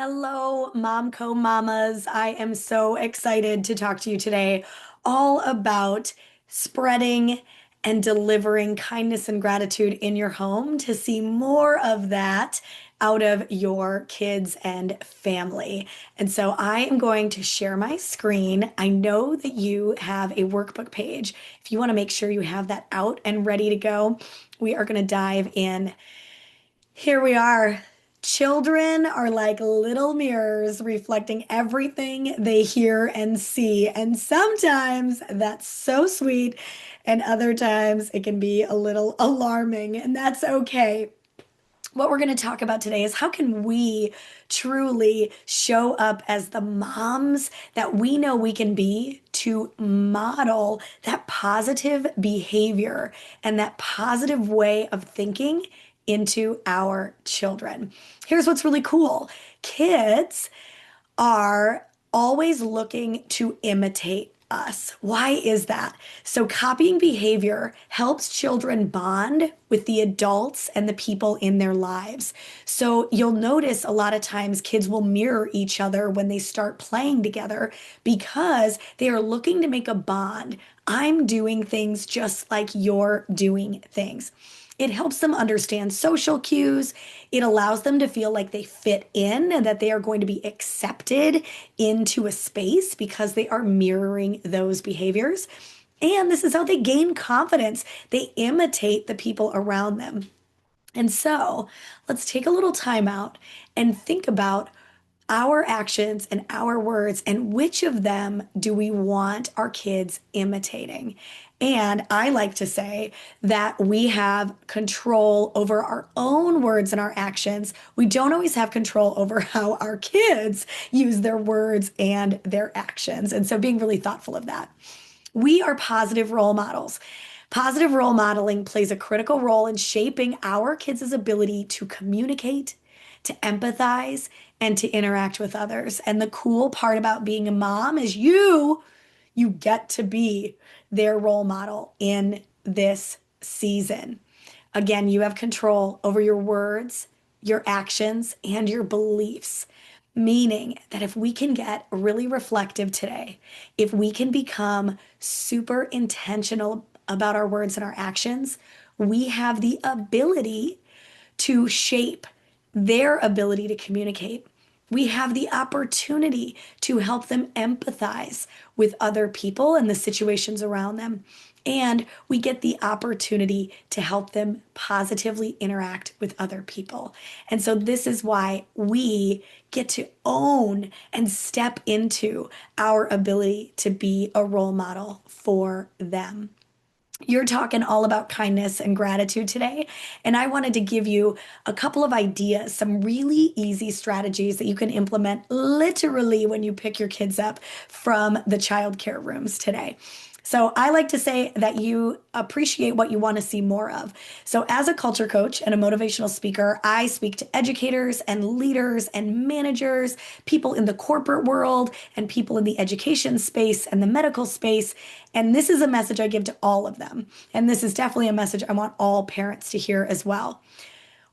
Hello, MomCo mamas. I am so excited to talk to you today all about spreading and delivering kindness and gratitude in your home to see more of that out of your kids and family. And so I am going to share my screen. I know that you have a workbook page. If you want to make sure you have that out and ready to go, we are going to dive in. Here we are. Children are like little mirrors reflecting everything they hear and see. And sometimes that's so sweet, and other times it can be a little alarming, and that's okay. What we're going to talk about today is how can we truly show up as the moms that we know we can be to model that positive behavior and that positive way of thinking into our children. Here's what's really cool. Kids are always looking to imitate us. Why is that? So, copying behavior helps children bond with the adults and the people in their lives. So, you'll notice a lot of times kids will mirror each other when they start playing together because they are looking to make a bond. I'm doing things just like you're doing things. It helps them understand social cues. It allows them to feel like they fit in and that they are going to be accepted into a space because they are mirroring those behaviors. And this is how they gain confidence. They imitate the people around them. And so let's take a little time out and think about our actions and our words and which of them do we want our kids imitating. And I like to say that we have control over our own words and our actions. We don't always have control over how our kids use their words and their actions. And so being really thoughtful of that. We are positive role models. Positive role modeling plays a critical role in shaping our kids' ability to communicate, to empathize, and to interact with others. And the cool part about being a mom is you get to be their role model in this season. Again, you have control over your words, your actions, and your beliefs. Meaning that if we can get really reflective today, if we can become super intentional about our words and our actions, we have the ability to shape their ability to communicate. We have the opportunity to help them empathize with other people and the situations around them. And we get the opportunity to help them positively interact with other people. And so, this is why we get to own and step into our ability to be a role model for them. You're talking all about kindness and gratitude today. And I wanted to give you a couple of ideas, some really easy strategies that you can implement literally when you pick your kids up from the childcare rooms today. So I like to say that you appreciate what you want to see more of. So as a culture coach and a motivational speaker, I speak to educators and leaders and managers, people in the corporate world and people in the education space and the medical space. And this is a message I give to all of them. And this is definitely a message I want all parents to hear as well.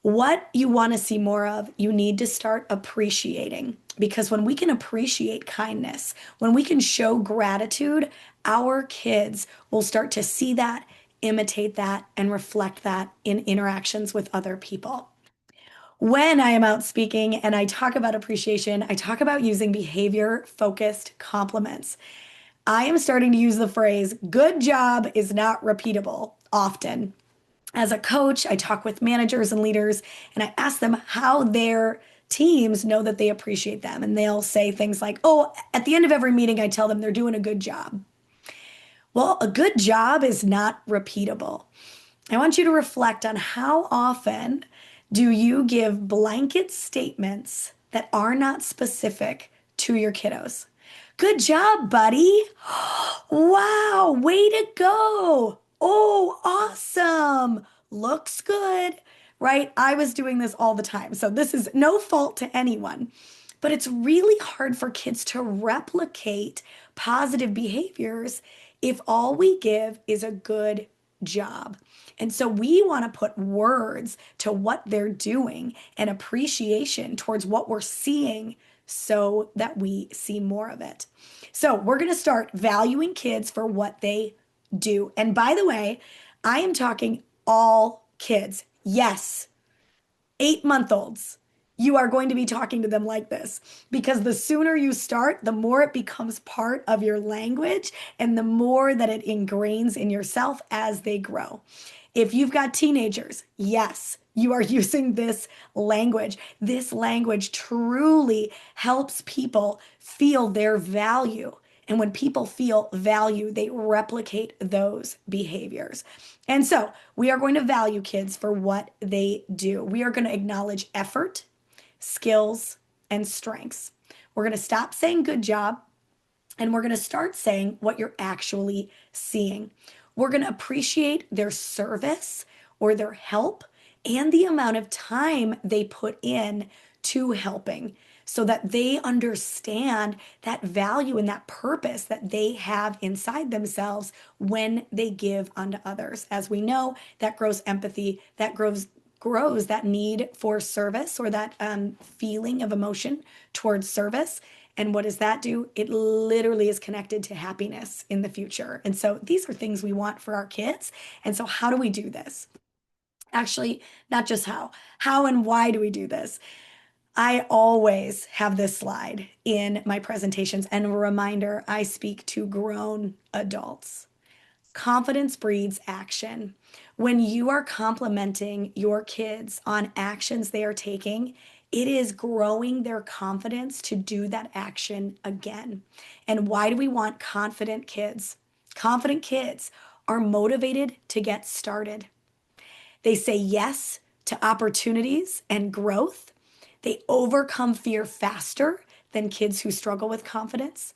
What you want to see more of, you need to start appreciating. Because when we can appreciate kindness, when we can show gratitude, our kids will start to see that, imitate that, and reflect that in interactions with other people. When I am out speaking and I talk about appreciation, I talk about using behavior focused compliments. I am starting to use the phrase, good job is not repeatable often. As a coach, I talk with managers and leaders and I ask them how their teams know that they appreciate them. And they'll say things like, oh, at the end of every meeting, I tell them they're doing a good job. Well, a good job is not repeatable. I want you to reflect on how often do you give blanket statements that are not specific to your kiddos. Good job, buddy. Wow, way to go. Oh, awesome. Looks good, right? I was doing this all the time. So this is no fault to anyone. But it's really hard for kids to replicate positive behaviors if all we give is a good job. And so we want to put words to what they're doing and appreciation towards what we're seeing so that we see more of it. So we're going to start valuing kids for what they do. And by the way, I am talking all kids. Yes, 8-month olds. You are going to be talking to them like this because the sooner you start, the more it becomes part of your language and the more that it ingrains in yourself as they grow. If you've got teenagers, yes, you are using this language. This language truly helps people feel their value. And when people feel value, they replicate those behaviors. And so we are going to value kids for what they do. We are going to acknowledge effort, skills, and strengths. We're going to stop saying good job and we're going to start saying what you're actually seeing. We're going to appreciate their service or their help and the amount of time they put in to helping so that they understand that value and that purpose that they have inside themselves when they give unto others. As we know, that grows empathy, that grows that need for service or that feeling of emotion towards service. And what does that do? It literally is connected to happiness in the future. And so these are things we want for our kids. And so how do we do this? Actually, not just how and why do we do this? I always have this slide in my presentations and a reminder I speak to grown adults. Confidence breeds action. When you are complimenting your kids on actions they are taking, it is growing their confidence to do that action again. And why do we want confident kids? Confident kids are motivated to get started. They say yes to opportunities and growth. They overcome fear faster than kids who struggle with confidence.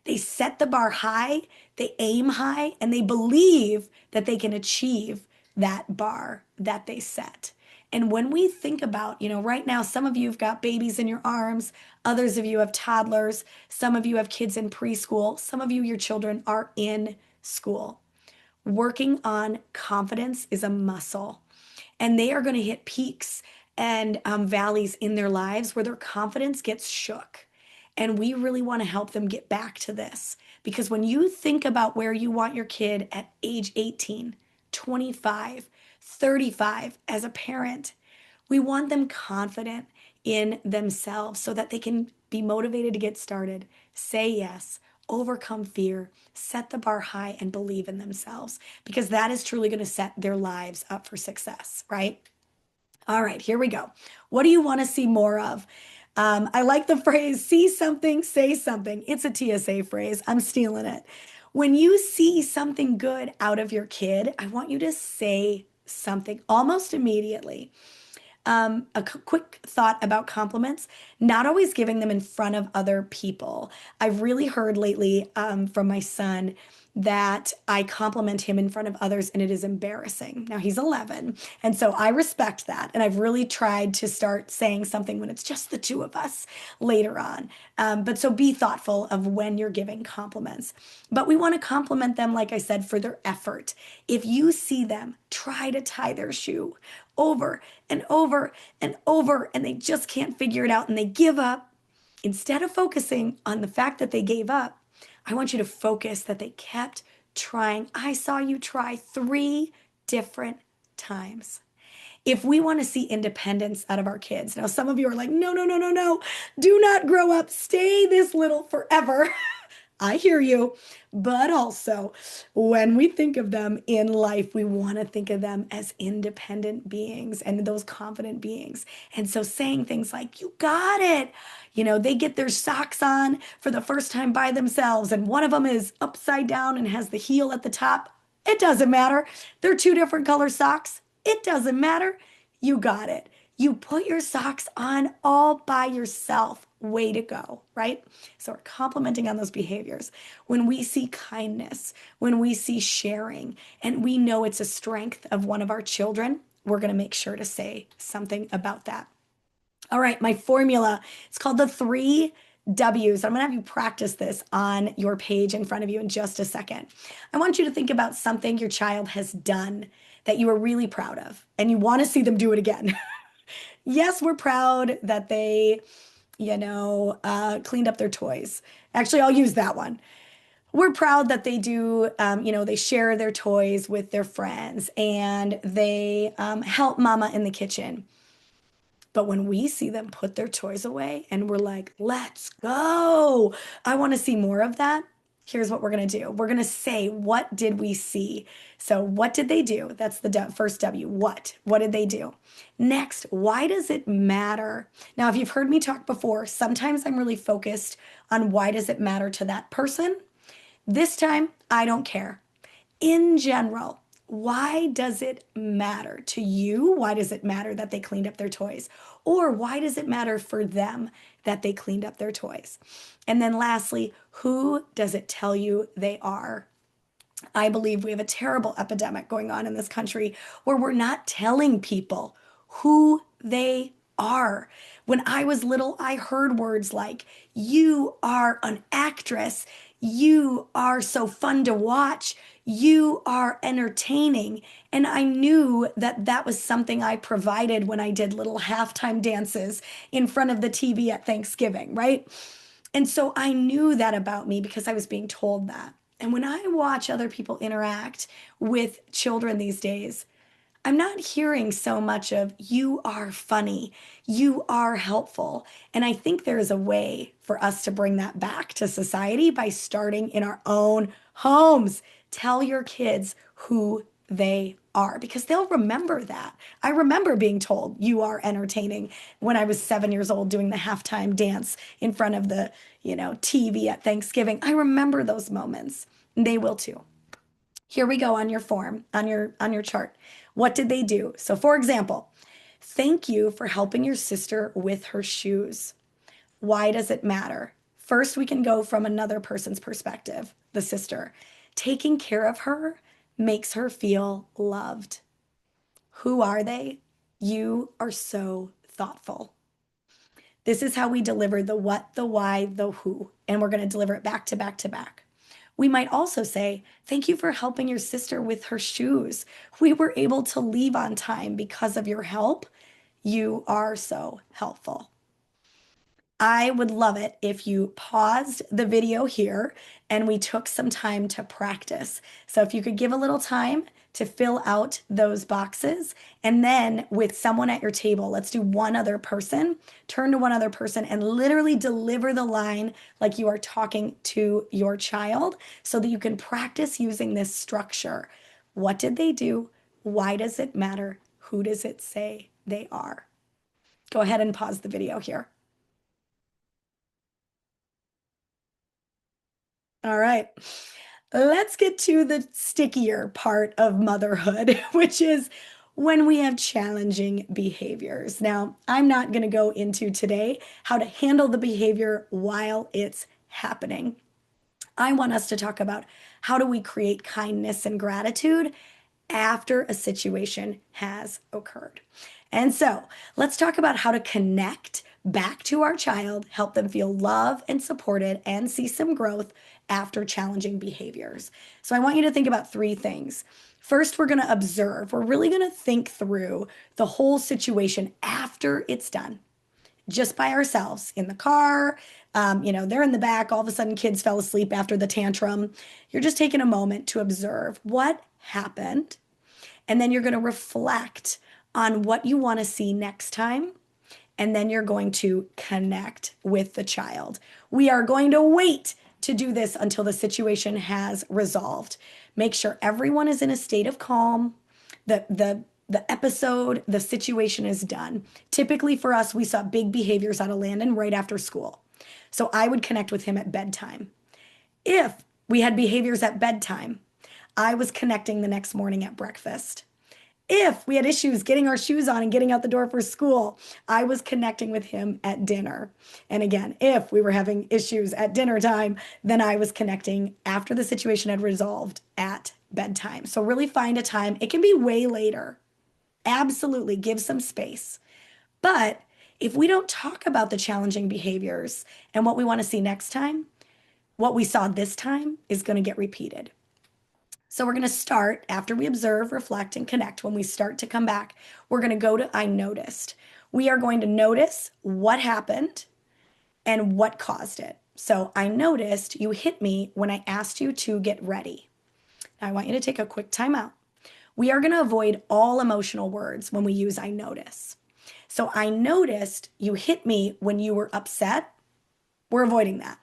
They set the bar high, they aim high, and they believe that they can achieve that bar that they set. And when we think about, right now, some of you have got babies in your arms, others of you have toddlers, some of you have kids in preschool, some of you, your children are in school. Working on confidence is a muscle and they are going to hit peaks and valleys in their lives where their confidence gets shook. And we really want to help them get back to this because when you think about where you want your kid at age 18, 25, 35 as a parent, we want them confident in themselves so that they can be motivated to get started, say yes, overcome fear, set the bar high, and believe in themselves because that is truly going to set their lives up for success, right? All right, here we go. What do you want to see more of? I like the phrase, see something, say something. It's a TSA phrase. I'm stealing it. When you see something good out of your kid, I want you to say something almost immediately. Quick thought about compliments, not always giving them in front of other people. I've really heard lately from my son that I compliment him in front of others and it is embarrassing. Now he's 11, and so I respect that. And I've really tried to start saying something when it's just the two of us later on. But so be thoughtful of when you're giving compliments. But we want to compliment them, like I said, for their effort. If you see them try to tie their shoe over and over and over, and they just can't figure it out and they give up, instead of focusing on the fact that they gave up, I want you to focus that they kept trying. I saw you try 3 different times. If we want to see independence out of our kids, now some of you are like, no, no, no, no, no, do not grow up, stay this little forever. I hear you. But also, when we think of them in life, we want to think of them as independent beings and those confident beings. And so saying things like, you got it. They get their socks on for the first time by themselves, and one of them is upside down and has the heel at the top. It doesn't matter. They're 2 different color socks. It doesn't matter. You got it. You put your socks on all by yourself. Way to go, right? So we're complimenting on those behaviors. When we see kindness, when we see sharing, and we know it's a strength of one of our children, we're going to make sure to say something about that. All right, my formula, it's called the 3 W's. I'm going to have you practice this on your page in front of you in just a second. I want you to think about something your child has done that you are really proud of and you want to see them do it again. Yes, we're proud that they, cleaned up their toys. Actually, I'll use that one. We're proud that they do, they share their toys with their friends and they help mama in the kitchen. But when we see them put their toys away and we're like, let's go, I want to see more of that. Here's what we're going to do. We're going to say, what did we see? So, what did they do? That's the first W. What? What did they do? Next, why does it matter? Now, if you've heard me talk before, sometimes I'm really focused on why does it matter to that person. This time, I don't care. In general, why does it matter to you? Why does it matter that they cleaned up their toys? Or why does it matter for them that they cleaned up their toys? And then lastly, who does it tell you they are? I believe we have a terrible epidemic going on in this country where we're not telling people who they are. When I was little, I heard words like, you are an actress. You are so fun to watch. You are entertaining. And I knew that that was something I provided when I did little halftime dances in front of the TV at Thanksgiving, right? And so I knew that about me because I was being told that. And when I watch other people interact with children these days, I'm not hearing so much of you are funny, you are helpful. And I think there is a way for us to bring that back to society by starting in our own homes. Tell your kids who they are because they'll remember that. I remember being told you are entertaining when I was 7 years old doing the halftime dance in front of the, TV at Thanksgiving. I remember those moments. They will too. Here we go on your form, on your chart. What did they do? So for example, thank you for helping your sister with her shoes. Why does it matter? First, we can go from another person's perspective, the sister. Taking care of her makes her feel loved. Who are they? You are so thoughtful. This is how we deliver the what, the why, the who, and we're going to deliver it back to back to back. We might also say, thank you for helping your sister with her shoes. We were able to leave on time because of your help. You are so helpful. I would love it if you paused the video here and we took some time to practice. So if you could give a little time to fill out those boxes and then with someone at your table, let's do one other person, turn to one other person and literally deliver the line like you are talking to your child so that you can practice using this structure. What did they do? Why does it matter? Who does it say they are? Go ahead and pause the video here. All right. Let's get to the stickier part of motherhood, which is when we have challenging behaviors. Now, I'm not going to go into today how to handle the behavior while it's happening. I want us to talk about how do we create kindness and gratitude after a situation has occurred. And so let's talk about how to connect back to our child, help them feel loved and supported, and see some growth after challenging behaviors. So I want you to think about three things. First, we're going to observe. We're really going to think through the whole situation after it's done, just by ourselves in the car. They're in the back. All of a sudden, kids fell asleep after the tantrum. You're just taking a moment to observe what happened. And then you're going to reflect on what you want to see next time. And then you're going to connect with the child. We are going to wait to do this until the situation has resolved. Make sure everyone is in a state of calm. The episode, the situation is done. Typically for us, we saw big behaviors out of Landon right after school. So I would connect with him at bedtime. If we had behaviors at bedtime, I was connecting the next morning at breakfast. If we had issues getting our shoes on and getting out the door for school, I was connecting with him at dinner. And again, if we were having issues at dinner time, then I was connecting after the situation had resolved at bedtime. So really find a time. It can be way later. Absolutely give some space. But If we don't talk about the challenging behaviors and what we want to see next time, what we saw this time is going to get repeated. So we're going to start after we observe, reflect, and connect. When we start to come back, we're going to go to I noticed. We are going to notice what happened and what caused it. So I noticed you hit me when I asked you to get ready. Now I want you to take a quick time out. We are going to avoid all emotional words when we use I notice. So I noticed you hit me when you were upset. We're avoiding that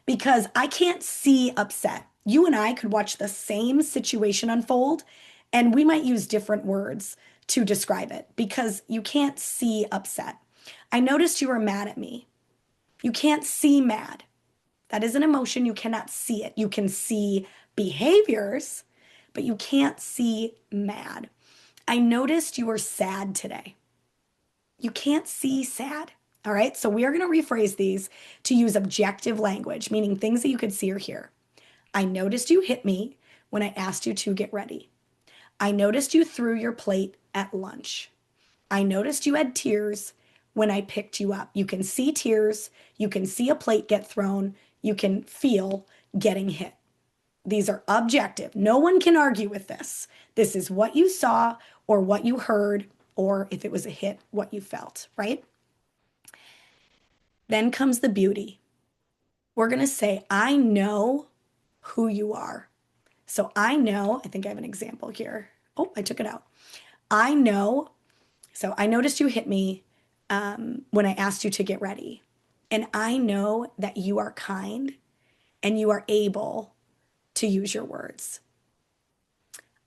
because I can't see upset. You and I could watch the same situation unfold and we might use different words to describe it because you can't see upset. I noticed you were mad at me. You can't see mad. That is an emotion. You cannot see it. You can see behaviors, but you can't see mad. I noticed you were sad today. You can't see sad. All right. So we are going to rephrase these to use objective language, meaning things that you could see or hear. I noticed you hit me when I asked you to get ready. I noticed you threw your plate at lunch. I noticed you had tears when I picked you up. You can see tears. You can see a plate get thrown. You can feel getting hit. These are objective. No one can argue with this. This is what you saw or what you heard, or if it was a hit, what you felt, right? Then comes the beauty. We're going to say, I know who you are. So I know, I think I have an example here. Oh, I took it out. I know, so I noticed you hit me when I asked you to get ready. And I know that you are kind and you are able to use your words.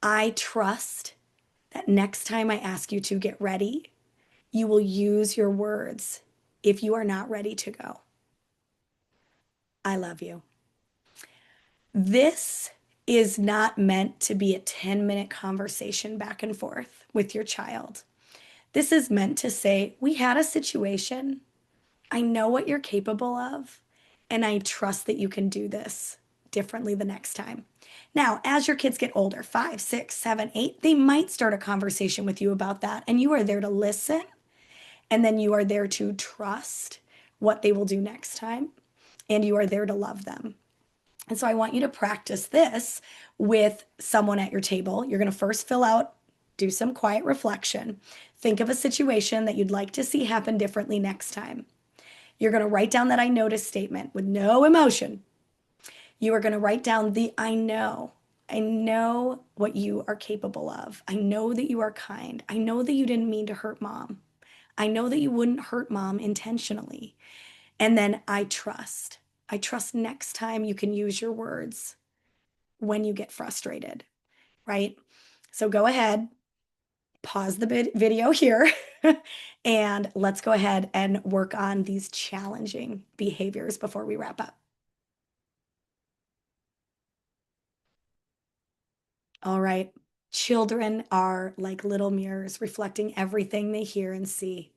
I trust that next time I ask you to get ready, you will use your words if you are not ready to go. I love you. This is not meant to be a 10-minute conversation back and forth with your child. This is meant to say, we had a situation. I know what you're capable of, and I trust that you can do this differently the next time. Now, as your kids get older, 5, 6, 7, 8, they might start a conversation with you about that, and you are there to listen, and then you are there to trust what they will do next time, and you are there to love them. And so I want you to practice this with someone at your table. You're going to first fill out, do some quiet reflection. Think of a situation that you'd like to see happen differently next time. You're going to write down that I notice statement with no emotion. You are going to write down the I know. I know what you are capable of. I know that you are kind. I know that you didn't mean to hurt mom. I know that you wouldn't hurt mom intentionally. And then I trust. I trust next time you can use your words when you get frustrated, right? So go ahead, pause the video here, and let's go ahead and work on these challenging behaviors before we wrap up. All right. Children are like little mirrors reflecting everything they hear and see.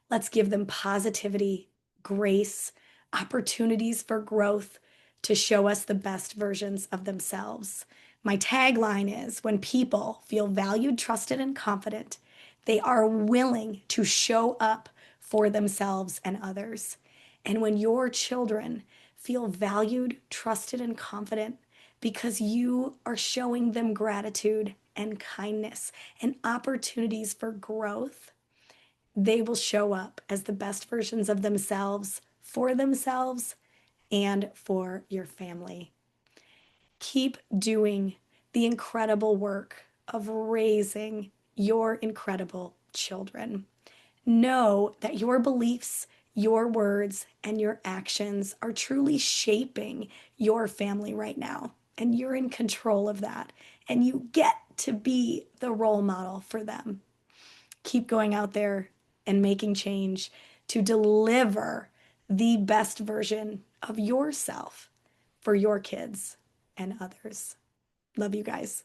Let's give them positivity, grace, opportunities for growth to show us the best versions of themselves. My tagline is when people feel valued, trusted, and confident, they are willing to show up for themselves and others. And when your children feel valued, trusted, and confident because you are showing them gratitude and kindness and opportunities for growth, they will show up as the best versions of themselves and for your family. Keep doing the incredible work of raising your incredible children. Know that your beliefs, your words, and your actions are truly shaping your family right now. And you're in control of that. And you get to be the role model for them. Keep going out there and making change to deliver the best version of yourself for your kids and others. Love you guys.